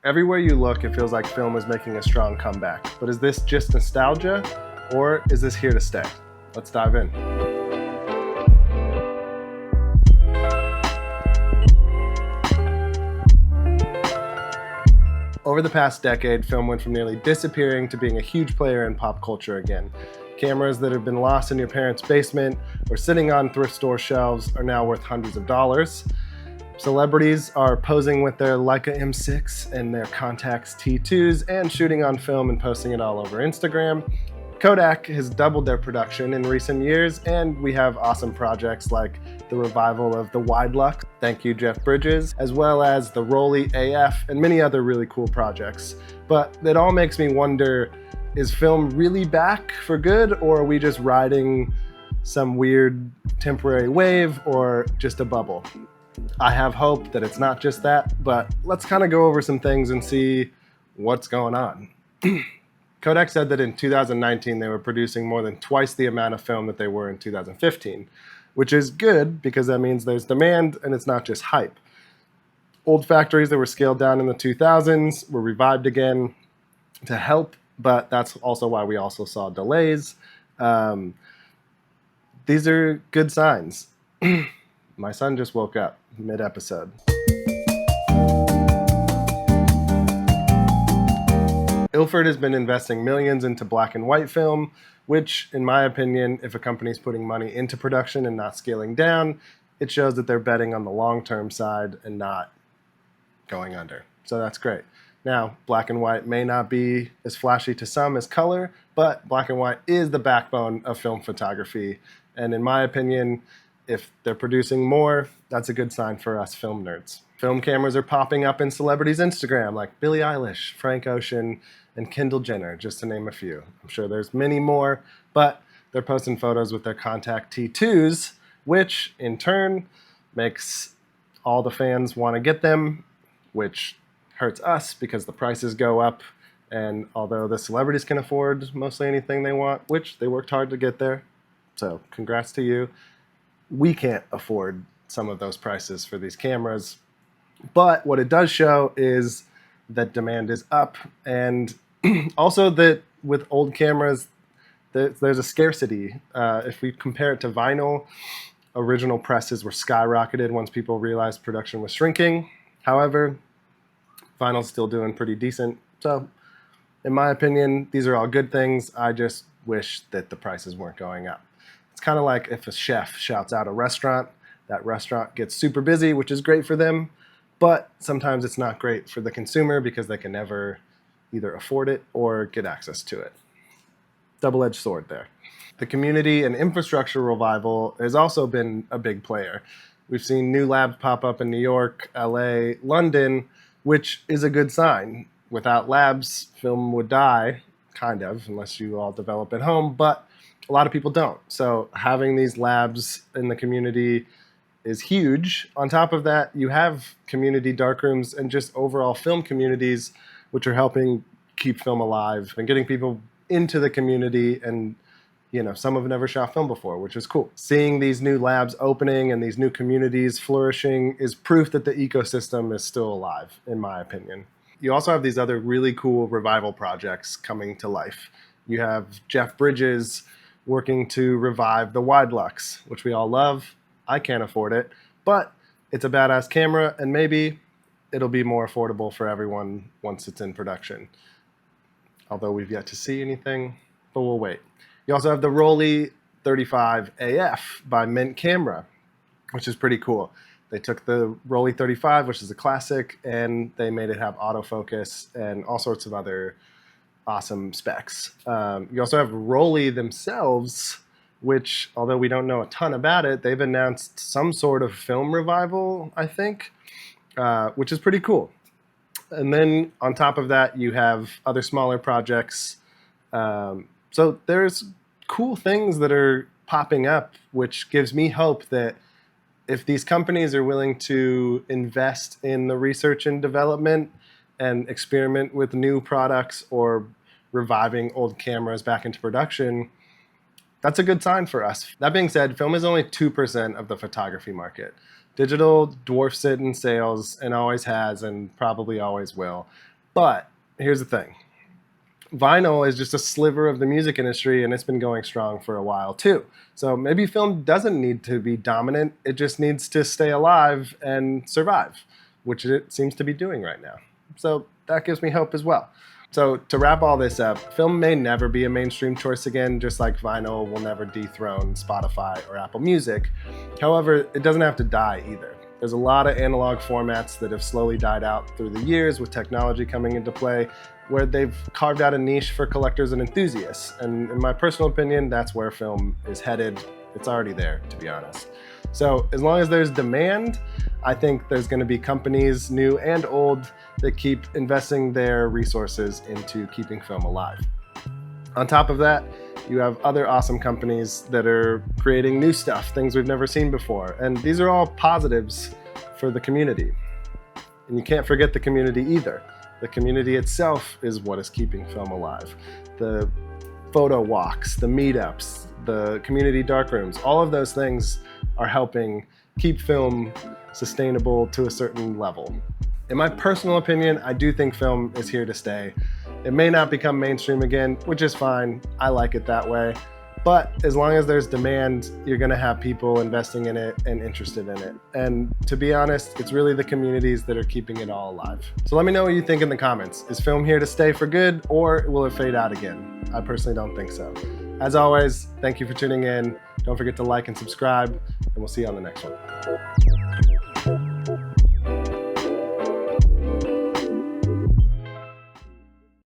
Everywhere you look, it feels like film is making a strong comeback. But is this just nostalgia, or is this here to stay? Let's dive in. Over the past decade, film went from nearly disappearing to being a huge player in pop culture again. Cameras that have been lost in your parents' basement or sitting on thrift store shelves are now worth hundreds of dollars. Celebrities are posing with their Leica M6 and their Contax T2s and shooting on film and posting it all over Instagram. Kodak has doubled their production in recent years, and we have awesome projects like the revival of the wide lux, thank you Jeff Bridges, as well as the Rolly AF and many other really cool projects. But it all makes me wonder, is film really back for good, or are we just riding some weird temporary wave or just a bubble? I have hope that it's not just that, but let's kind of go over some things and see what's going on. Kodak said that in 2019 they were producing more than twice the amount of film that they were in 2015, which is good because that means there's demand and it's not just hype. Old factories that were scaled down in the 2000s were revived again to help, but that's also why we also saw delays. These are good signs. My son just woke up mid-episode. Ilford has been investing millions into black and white film, which, in my opinion, if a company's putting money into production and not scaling down, it shows that they're betting on the long-term side and not going under. So that's great. Now, black and white may not be as flashy to some as color, but black and white is the backbone of film photography. And in my opinion, if they're producing more, that's a good sign for us film nerds. Film cameras are popping up in celebrities' Instagram, like Billie Eilish, Frank Ocean, and Kendall Jenner, just to name a few. I'm sure there's many more, but they're posting photos with their Contax T2s, which in turn makes all the fans want to get them, which hurts us because the prices go up. And although the celebrities can afford mostly anything they want, which they worked hard to get there, so congrats to you, we can't afford some of those prices for these cameras. But what it does show is that demand is up, and also that with old cameras, there's a scarcity. If we compare it to vinyl, original presses were skyrocketed once people realized production was shrinking. However, vinyl's still doing pretty decent. So in my opinion, these are all good things. I just wish that the prices weren't going up. It's kind of like if a chef shouts out a restaurant, that restaurant gets super busy, which is great for them, but sometimes it's not great for the consumer because they can never either afford it or get access to it. Double-edged sword there. The community and infrastructure revival has also been a big player. We've seen new labs pop up in New York, LA, London, which is a good sign. Without labs, film would die, kind of, unless you all develop at home, but a lot of people don't. So having these labs in the community is huge. On top of that, you have community darkrooms and just overall film communities, which are helping keep film alive and getting people into the community. And, you know, some have never shot film before, which is cool. Seeing these new labs opening and these new communities flourishing is proof that the ecosystem is still alive, in my opinion. You also have these other really cool revival projects coming to life. You have Jeff Bridges working to revive the wide lux, which we all love. I can't afford it, but it's a badass camera, and maybe it'll be more affordable for everyone once it's in production. Although we've yet to see anything, but we'll wait. You also have the Rolly 35 AF by Mint Camera, which is pretty cool. They took the Rolly 35, which is a classic, and they made it have autofocus and all sorts of other awesome specs. You also have Rolly themselves, which, although we don't know a ton about it, they've announced some sort of film revival, I think, which is pretty cool. And then on top of that, you have other smaller projects. So there's cool things that are popping up, which gives me hope that if these companies are willing to invest in the research and development and experiment with new products or reviving old cameras back into production, that's a good sign for us. That being said, film is only 2% of the photography market. Digital dwarfs it in sales and always has and probably always will. But here's the thing. Vinyl is just a sliver of the music industry, and it's been going strong for a while too. So maybe film doesn't need to be dominant. It just needs to stay alive and survive, which it seems to be doing right now. So that gives me hope as well. So to wrap all this up, film may never be a mainstream choice again, just like vinyl will never dethrone Spotify or Apple Music. However, it doesn't have to die either. There's a lot of analog formats that have slowly died out through the years with technology coming into play, where they've carved out a niche for collectors and enthusiasts. And in my personal opinion, that's where film is headed. It's already there, to be honest. So as long as there's demand, I think there's going to be companies, new and old, that keep investing their resources into keeping film alive. On top of that, you have other awesome companies that are creating new stuff, things we've never seen before. And these are all positives for the community. And you can't forget the community either. The community itself is what is keeping film alive. The photo walks, the meetups, the community darkrooms, all of those things are helping keep film sustainable to a certain level. In my personal opinion, I do think film is here to stay. It may not become mainstream again, which is fine. I like it that way. But as long as there's demand, you're going to have people investing in it and interested in it. And to be honest, it's really the communities that are keeping it all alive. So let me know what you think in the comments. Is film here to stay for good, or will it fade out again? I personally don't think so. As always, thank you for tuning in. Don't forget to like and subscribe, and we'll see you on the next one.